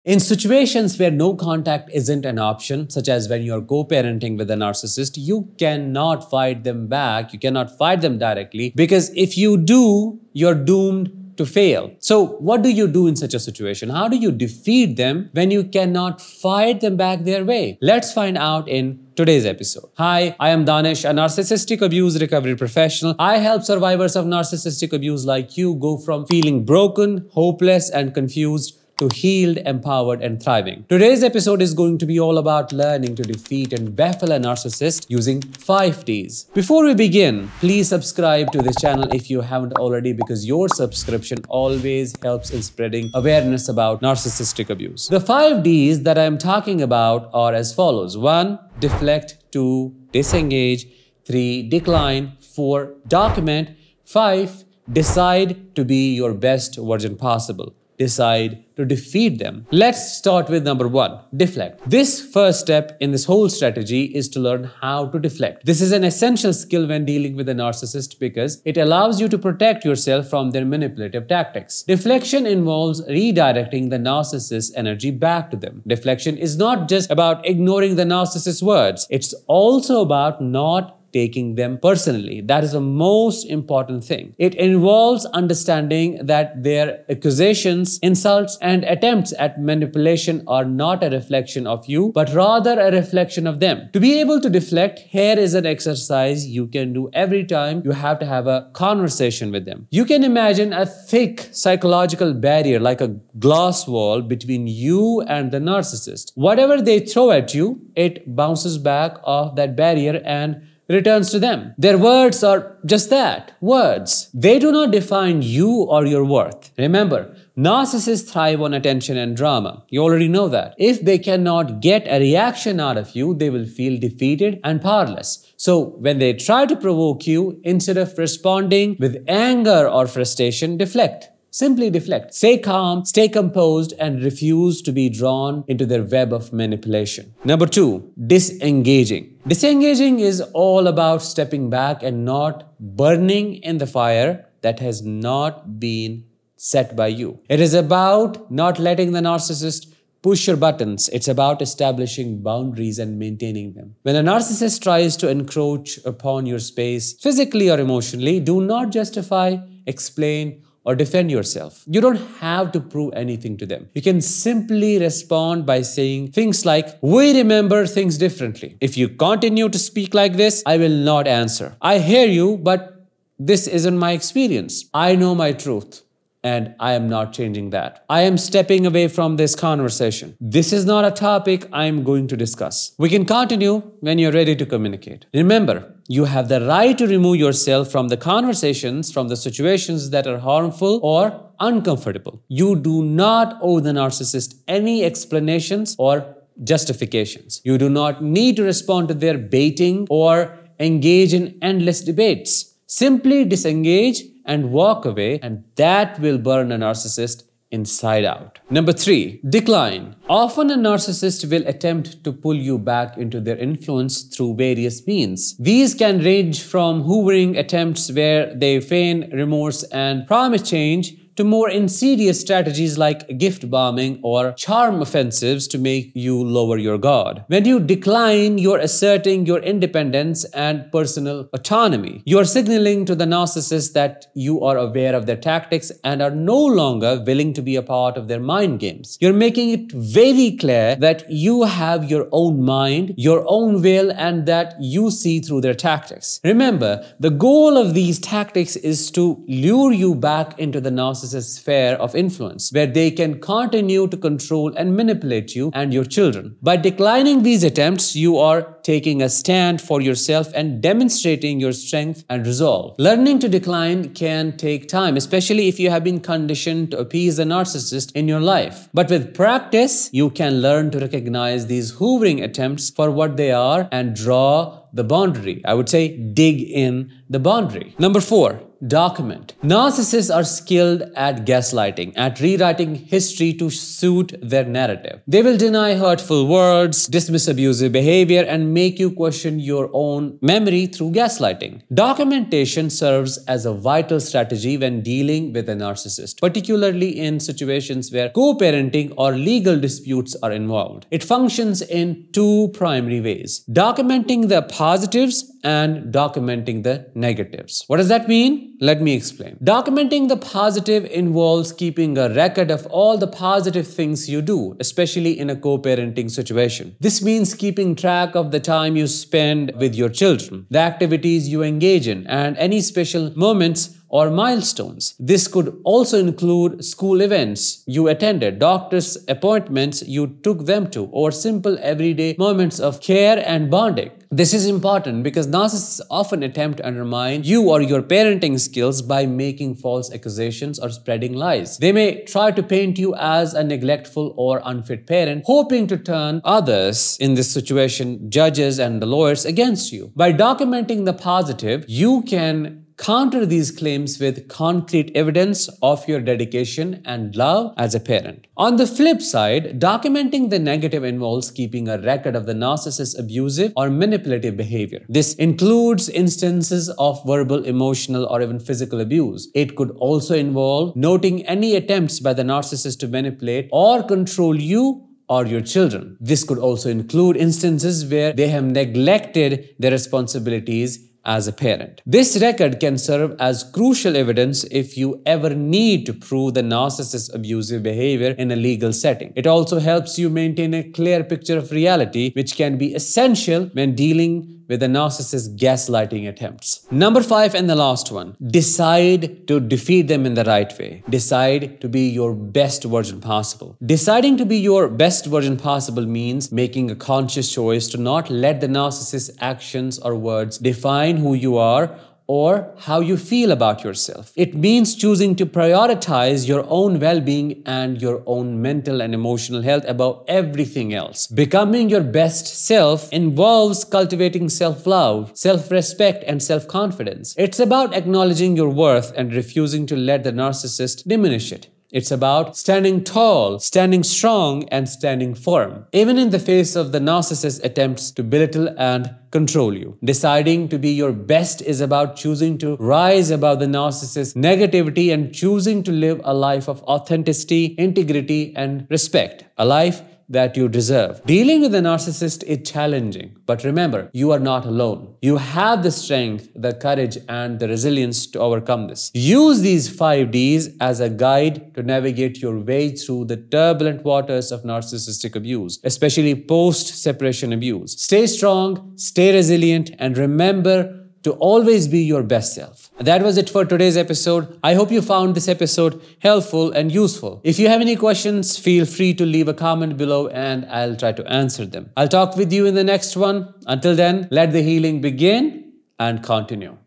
In situations where no contact isn't an option, such as when you're co-parenting with a narcissist, you cannot fight them back. You cannot fight them directly, because if you do, you're doomed to fail. So what do you do in such a situation? How do you defeat them when you cannot fight them back their way? Let's find out in today's episode. Hi, I am Danish, a narcissistic abuse recovery professional. I help survivors of narcissistic abuse like you go from feeling broken, hopeless, and confused to healed, empowered, and thriving. Today's episode is going to be all about learning to defeat and baffle a narcissist using 5 Ds. Before we begin, please subscribe to this channel if you haven't already, because your subscription always helps in spreading awareness about narcissistic abuse. The 5 Ds that I am talking about are as follows. 1. Deflect. 2. Disengage. 3. Decline. 4. Document. 5. Decide to be your best version possible. Decide to defeat them. Let's start with number 1, deflect. This first step in this whole strategy is to learn how to deflect. This is an essential skill when dealing with a narcissist because it allows you to protect yourself from their manipulative tactics. Deflection involves redirecting the narcissist's energy back to them. Deflection is not just about ignoring the narcissist's words. It's also about not taking them personally. That is the most important thing. It involves understanding that their accusations, insults, and attempts at manipulation are not a reflection of you, but rather a reflection of them. To be able to deflect, here is an exercise you can do every time you have to have a conversation with them. You can imagine a thick psychological barrier like a glass wall between you and the narcissist. Whatever they throw at you, it bounces back off that barrier and returns to them. Their words are just that, words. They do not define you or your worth. Remember, narcissists thrive on attention and drama. You already know that. If they cannot get a reaction out of you, they will feel defeated and powerless. So when they try to provoke you, instead of responding with anger or frustration, deflect. Simply deflect. Stay calm, stay composed, and refuse to be drawn into their web of manipulation. Number 2, disengaging. Disengaging is all about stepping back and not burning in the fire that has not been set by you. It is about not letting the narcissist push your buttons. It's about establishing boundaries and maintaining them. When a narcissist tries to encroach upon your space, physically or emotionally, do not justify, explain, or defend yourself. You don't have to prove anything to them. You can simply respond by saying things like, "We remember things differently. If you continue to speak like this, I will not answer. I hear you, but this isn't my experience. I know my truth, and I am not changing that. I am stepping away from this conversation. This is not a topic I am going to discuss. We can continue when you're ready to communicate." Remember, you have the right to remove yourself from the conversations, from the situations that are harmful or uncomfortable. You do not owe the narcissist any explanations or justifications. You do not need to respond to their baiting or engage in endless debates. Simply disengage and walk away, and that will burn a narcissist inside out. Number 3, decline. Often a narcissist will attempt to pull you back into their influence through various means. These can range from hoovering attempts where they feign remorse and promise change to more insidious strategies like gift bombing or charm offensives to make you lower your guard. When you decline, you're asserting your independence and personal autonomy. You're signaling to the narcissist that you are aware of their tactics and are no longer willing to be a part of their mind games. You're making it very clear that you have your own mind, your own will, and that you see through their tactics. Remember, the goal of these tactics is to lure you back into the narcissist's sphere of influence, where they can continue to control and manipulate you and your children. By declining these attempts, you are taking a stand for yourself and demonstrating your strength and resolve. Learning to decline can take time, especially if you have been conditioned to appease a narcissist in your life. But with practice, you can learn to recognize these hoovering attempts for what they are and draw the boundary. I would say dig in the boundary. Number 4, document. Narcissists are skilled at gaslighting, at rewriting history to suit their narrative. They will deny hurtful words, dismiss abusive behavior, and make you question your own memory through gaslighting. Documentation serves as a vital strategy when dealing with a narcissist, particularly in situations where co-parenting or legal disputes are involved. It functions in two primary ways: documenting the positives and documenting the negatives. What does that mean? Let me explain. Documenting the positive involves keeping a record of all the positive things you do, especially in a co-parenting situation. This means keeping track of the time you spend with your children, the activities you engage in, and any special moments or milestones. This could also include school events you attended, doctor's appointments you took them to, or simple everyday moments of care and bonding. This is important because narcissists often attempt to undermine you or your parenting skills by making false accusations or spreading lies. They may try to paint you as a neglectful or unfit parent, hoping to turn others, in this situation, judges and the lawyers, against you. By documenting the positive, you can counter these claims with concrete evidence of your dedication and love as a parent. On the flip side, documenting the negative involves keeping a record of the narcissist's abusive or manipulative behavior. This includes instances of verbal, emotional, or even physical abuse. It could also involve noting any attempts by the narcissist to manipulate or control you or your children. This could also include instances where they have neglected their responsibilities as a parent. This record can serve as crucial evidence if you ever need to prove the narcissist's abusive behavior in a legal setting. It also helps you maintain a clear picture of reality, which can be essential when dealing with the narcissist's gaslighting attempts. Number 5 and the last one, decide to defeat them in the right way. Decide to be your best version possible. Deciding to be your best version possible means making a conscious choice to not let the narcissist's actions or words define who you are or how you feel about yourself. It means choosing to prioritize your own well-being and your own mental and emotional health above everything else. Becoming your best self involves cultivating self-love, self-respect, and self-confidence. It's about acknowledging your worth and refusing to let the narcissist diminish it. It's about standing tall, standing strong, and standing firm, even in the face of the narcissist's attempts to belittle and control you. Deciding to be your best is about choosing to rise above the narcissist's negativity and choosing to live a life of authenticity, integrity, and respect. A life that you deserve. Dealing with a narcissist is challenging, but remember, you are not alone. You have the strength, the courage, and the resilience to overcome this. Use these 5 Ds as a guide to navigate your way through the turbulent waters of narcissistic abuse, especially post-separation abuse. Stay strong, stay resilient, and remember to always be your best self. That was it for today's episode. I hope you found this episode helpful and useful. If you have any questions, feel free to leave a comment below and I'll try to answer them. I'll talk with you in the next one. Until then, let the healing begin and continue.